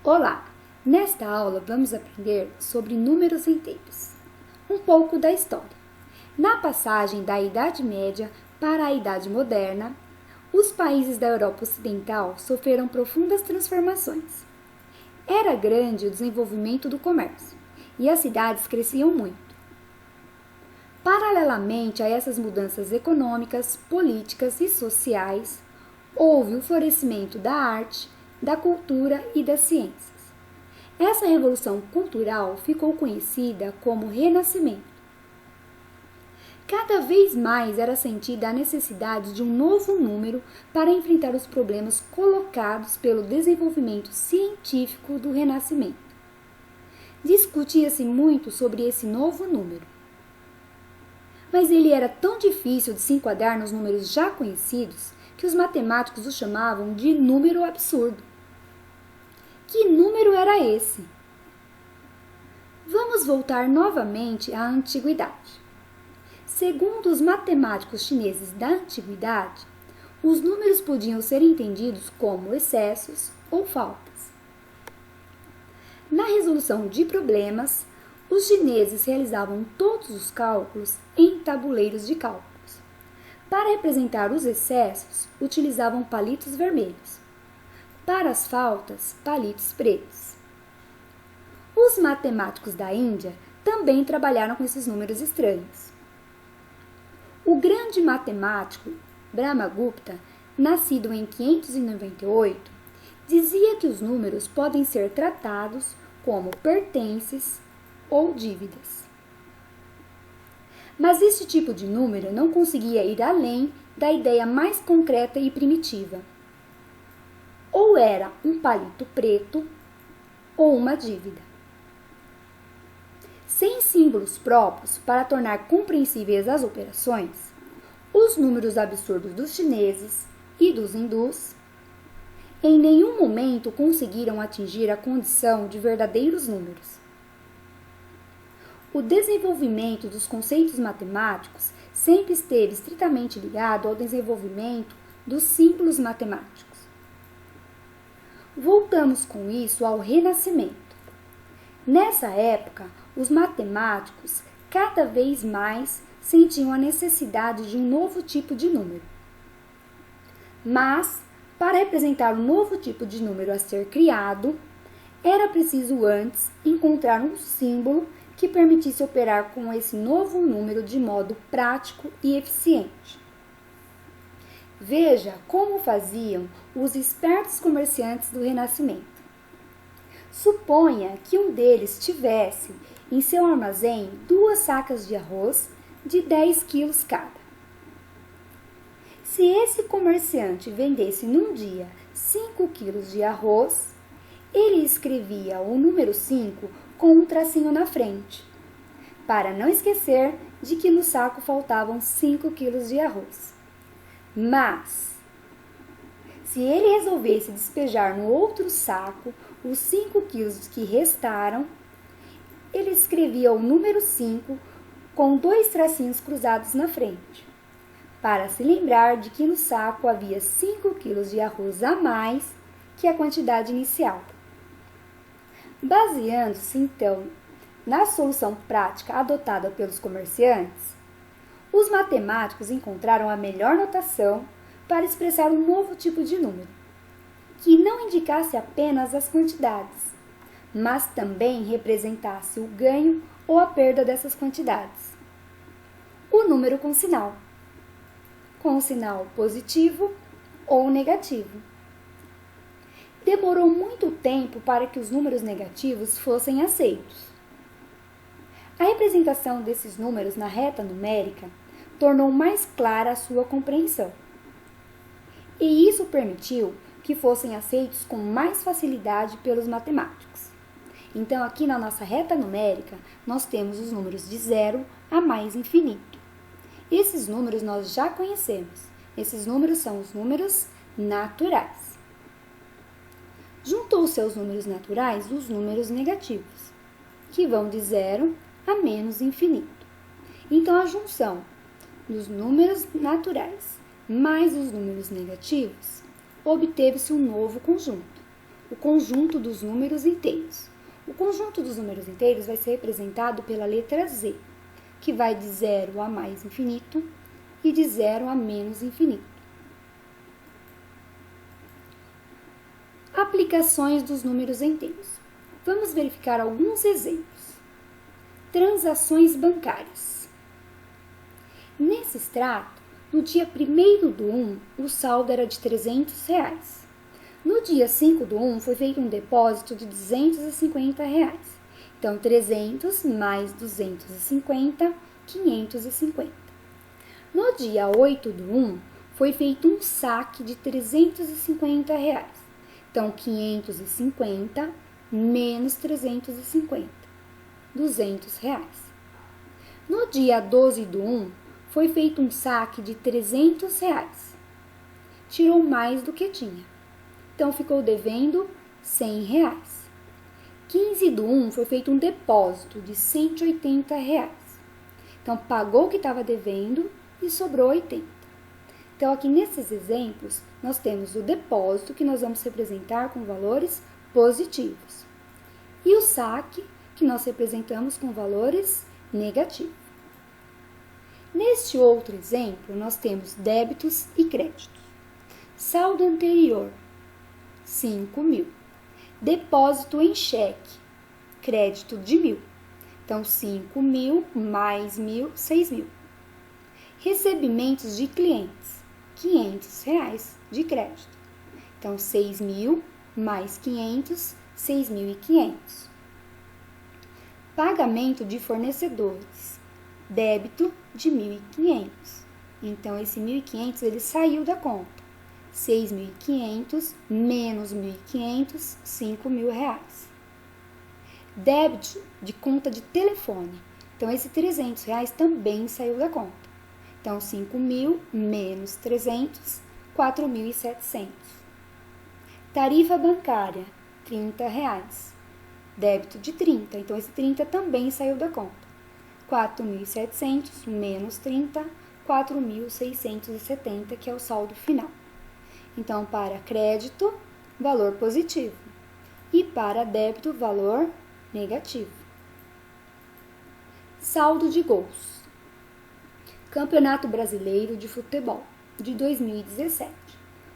Olá! Nesta aula vamos aprender sobre números inteiros. Um pouco da história. Na passagem da Idade Média para a Idade Moderna, os países da Europa Ocidental sofreram profundas transformações. Era grande o desenvolvimento do comércio e as cidades cresciam muito. Paralelamente a essas mudanças econômicas, políticas e sociais, houve o florescimento da arte, da cultura e das ciências. Essa revolução cultural ficou conhecida como Renascimento. Cada vez mais era sentida a necessidade de um novo número para enfrentar os problemas colocados pelo desenvolvimento científico do Renascimento. Discutia-se muito sobre esse novo número. Mas ele era tão difícil de se enquadrar nos números já conhecidos que os matemáticos o chamavam de número absurdo. Que número era esse? Vamos voltar novamente à antiguidade. Segundo os matemáticos chineses da antiguidade, os números podiam ser entendidos como excessos ou faltas. Na resolução de problemas, os chineses realizavam todos os cálculos em tabuleiros de cálculos. Para representar os excessos, utilizavam palitos vermelhos. Para as faltas, palitos pretos. Os matemáticos da Índia também trabalharam com esses números estranhos. O grande matemático Brahmagupta, nascido em 598, dizia que os números podem ser tratados como pertences ou dívidas. Mas esse tipo de número não conseguia ir além da ideia mais concreta e primitiva. Ou era um palito preto ou uma dívida. Sem símbolos próprios para tornar compreensíveis as operações, os números absurdos dos chineses e dos hindus em nenhum momento conseguiram atingir a condição de verdadeiros números. O desenvolvimento dos conceitos matemáticos sempre esteve estritamente ligado ao desenvolvimento dos símbolos matemáticos. Voltamos com isso ao Renascimento. Nessa época, os matemáticos cada vez mais sentiam a necessidade de um novo tipo de número. Mas, para representar um novo tipo de número a ser criado, era preciso antes encontrar um símbolo que permitisse operar com esse novo número de modo prático e eficiente. Veja como faziam os espertos comerciantes do Renascimento. Suponha que um deles tivesse em seu armazém 2 sacas de arroz de 10 quilos cada. Se esse comerciante vendesse num dia 5 quilos de arroz, ele escrevia o número 5 com um tracinho na frente, para não esquecer de que no saco faltavam 5 quilos de arroz. Mas, se ele resolvesse despejar no outro saco os 5 quilos que restaram, ele escrevia o número 5 com 2 tracinhos cruzados na frente, para se lembrar de que no saco havia 5 quilos de arroz a mais que a quantidade inicial. Baseando-se, então, na solução prática adotada pelos comerciantes, os matemáticos encontraram a melhor notação para expressar um novo tipo de número, que não indicasse apenas as quantidades, mas também representasse o ganho ou a perda dessas quantidades. O número com sinal positivo ou negativo. Demorou muito tempo para que os números negativos fossem aceitos. A representação desses números na reta numérica tornou mais clara a sua compreensão. E isso permitiu que fossem aceitos com mais facilidade pelos matemáticos. Então, aqui na nossa reta numérica, nós temos os números de 0 a mais infinito. Esses números nós já conhecemos. Esses números são os números naturais. Juntou-se aos números naturais os números negativos, que vão de 0 a menos infinito. Então, a junção dos números naturais mais os números negativos, obteve-se um novo conjunto, o conjunto dos números inteiros. O conjunto dos números inteiros vai ser representado pela letra Z, que vai de 0 a mais infinito e de 0 a menos infinito. Aplicações dos números inteiros. Vamos verificar alguns exemplos. Transações bancárias. Nesse extrato, no dia 1º/1, o saldo era de R$300. No dia 5/1, foi feito um depósito de R$250. Então, 300 mais 250, 550. No dia 8/1, foi feito um saque de R$350. Então, 550 menos 350, R$200. No dia 12/1, foi feito um saque de R$300. Tirou mais do que tinha. Então, ficou devendo R$100. 15/1, foi feito um depósito de R$180. Então, pagou o que estava devendo e sobrou 80. Então, aqui nesses exemplos, nós temos o depósito, que nós vamos representar com valores positivos. E o saque, que nós representamos com valores negativos. Neste outro exemplo, nós temos débitos e créditos. Saldo anterior, 5.000. Depósito em cheque, crédito de 1.000. Então, 5.000 mais 1.000, 6.000. Recebimentos de clientes, R$500 de crédito. Então, 6.000 mais 500, 6.500. Pagamento de fornecedores, débito de 1.500. Então, esse 1.500 ele saiu da conta. 6.500 menos 1.500, R$5.000. Débito de conta de telefone. Então, esse R$300 também saiu da conta. Então, 5.000 menos 300, 4.700. Tarifa bancária, R$30. Débito de 30. Então, esse 30 também saiu da conta. 4.700 menos 30, 4.670, que é o saldo final. Então, para crédito, valor positivo. E para débito, valor negativo. Saldo de gols. Campeonato Brasileiro de Futebol, de 2017.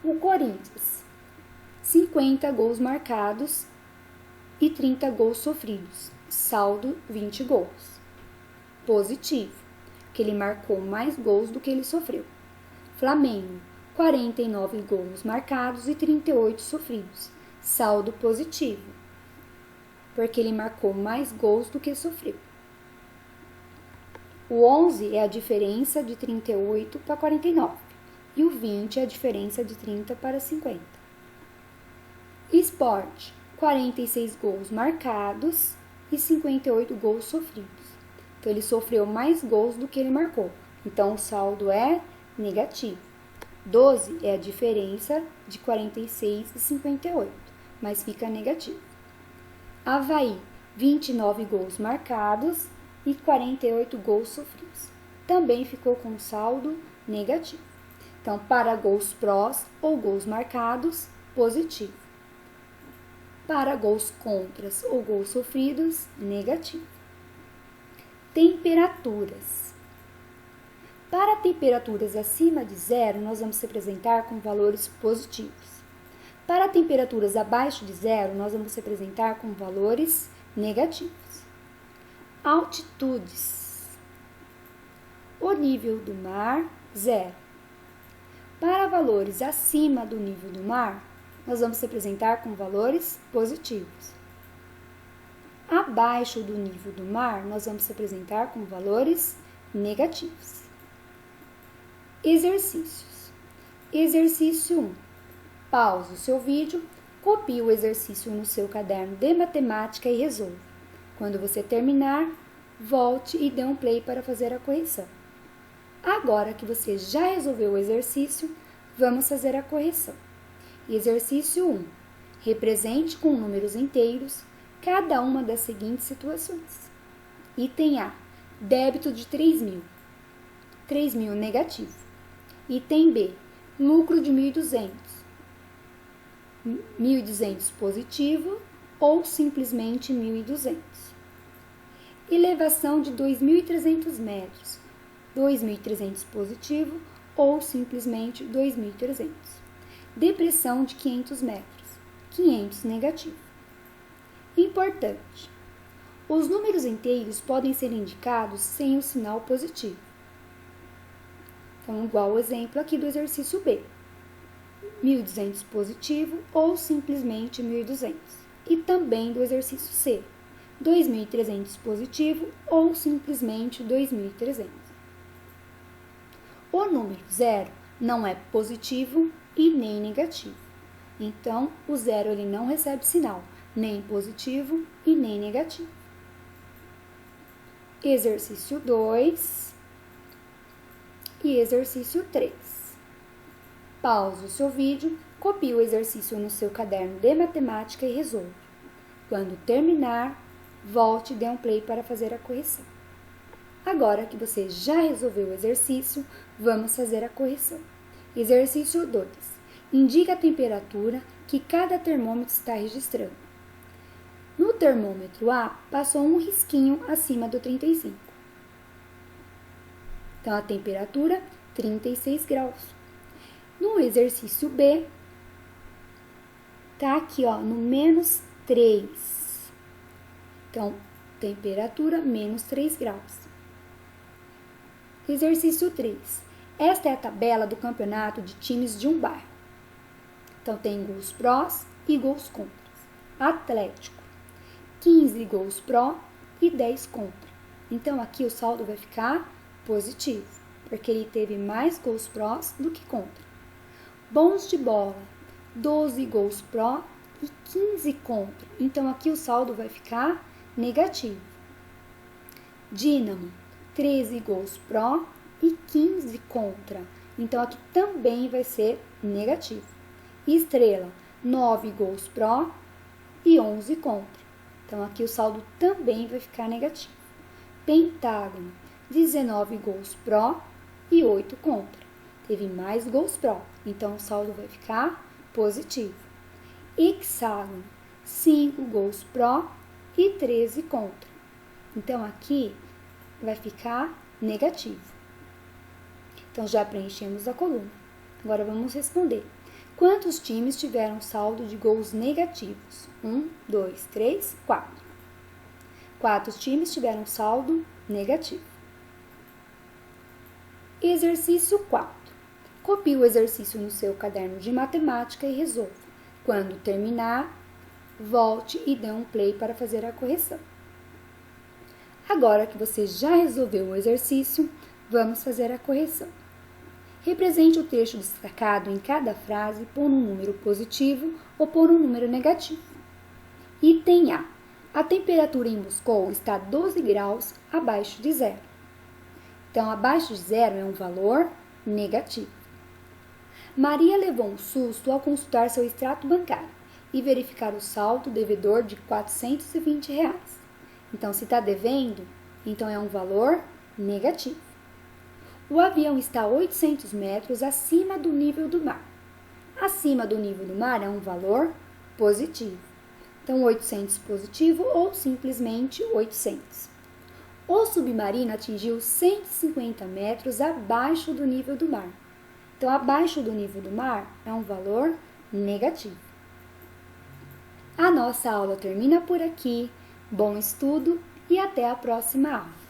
O Corinthians, 50 gols marcados e 30 gols sofridos. Saldo, 20 gols. Positivo, que ele marcou mais gols do que ele sofreu. Flamengo, 49 gols marcados e 38 sofridos. Saldo positivo, porque ele marcou mais gols do que sofreu. O 11 é a diferença de 38 para 49. E o 20 é a diferença de 30 para 50. Esporte, 46 gols marcados e 58 gols sofridos. Então, ele sofreu mais gols do que ele marcou. Então, o saldo é negativo. 12 é a diferença de 46 e 58, mas fica negativo. Avaí, 29 gols marcados e 48 gols sofridos. Também ficou com saldo negativo. Então, para gols prós ou gols marcados, positivo. Para gols contras ou gols sofridos, negativo. Temperaturas. Para temperaturas acima de 0, nós vamos representar com valores positivos. Para temperaturas abaixo de 0, nós vamos representar com valores negativos. Altitudes. O nível do mar, 0. Para valores acima do nível do mar, nós vamos representar com valores positivos. Abaixo do nível do mar, nós vamos representar com valores negativos. Exercícios. Exercício 1. Pause o seu vídeo, copie o exercício no seu caderno de matemática e resolva. Quando você terminar, volte e dê um play para fazer a correção. Agora que você já resolveu o exercício, vamos fazer a correção. Exercício 1. Represente com números inteiros cada uma das seguintes situações. Item A. Débito de 3.000. 3.000 negativo. Item B. Lucro de 1.200. 1.200 positivo ou simplesmente 1.200. Elevação de 2.300 metros, 2.300 positivo ou simplesmente 2.300. Depressão de 500 metros, 500 negativo. Importante: os números inteiros podem ser indicados sem o sinal positivo. Então, igual o exemplo aqui do exercício B. 1.200 positivo ou simplesmente 1.200. E também do exercício C. 2.300 positivo ou simplesmente 2.300. O número 0 não é positivo e nem negativo. Então, o 0 ele não recebe sinal, nem positivo e nem negativo. Exercício 2 e exercício 3. Pause o seu vídeo, copie o exercício no seu caderno de matemática e resolva. Quando terminar, volte e dê um play para fazer a correção. Agora que você já resolveu o exercício, vamos fazer a correção. Exercício 2. Indica a temperatura que cada termômetro está registrando. No termômetro A, passou um risquinho acima do 35. Então, a temperatura, 36 graus. No exercício B, tá aqui, ó, no menos 3. Então, temperatura, menos 3 graus. Exercício 3. Esta é a tabela do campeonato de times de um bairro. Então, tem gols prós e gols contras. Atlético, 15 gols pró e 10 contra. Então, aqui o saldo vai ficar positivo, porque ele teve mais gols prós do que contra. Bons de bola, 12 gols pró e 15 contra. Então, aqui o saldo vai ficar negativo. Dínamo, 13 gols pró e 15 contra. Então, aqui também vai ser negativo. Estrela, 9 gols pró e 11 contra. Então, aqui o saldo também vai ficar negativo. Pentágono, 19 gols pró e 8 contra. Teve mais gols pró, então o saldo vai ficar positivo. Hexágono, 5 gols pró e 13 contra. Então, aqui vai ficar negativo. Então, já preenchemos a coluna. Agora, vamos responder. Quantos times tiveram saldo de gols negativos? 1, 2, 3, 4. 4 times tiveram saldo negativo. Exercício 4. Copie o exercício no seu caderno de matemática e resolva. Quando terminar, volte e dê um play para fazer a correção. Agora que você já resolveu o exercício, vamos fazer a correção. Represente o trecho destacado em cada frase por um número positivo ou por um número negativo. Item A. A temperatura em Moscou está 12 graus abaixo de zero. Então, abaixo de zero é um valor negativo. Maria levou um susto ao consultar seu extrato bancário e verificar o saldo devedor de R$ 420. Então, se está devendo, então é um valor negativo. O avião está a 800 metros acima do nível do mar. Acima do nível do mar é um valor positivo. Então, 800 positivo ou simplesmente 800. O submarino atingiu 150 metros abaixo do nível do mar. Então, abaixo do nível do mar é um valor negativo. A nossa aula termina por aqui. Bom estudo e até a próxima aula.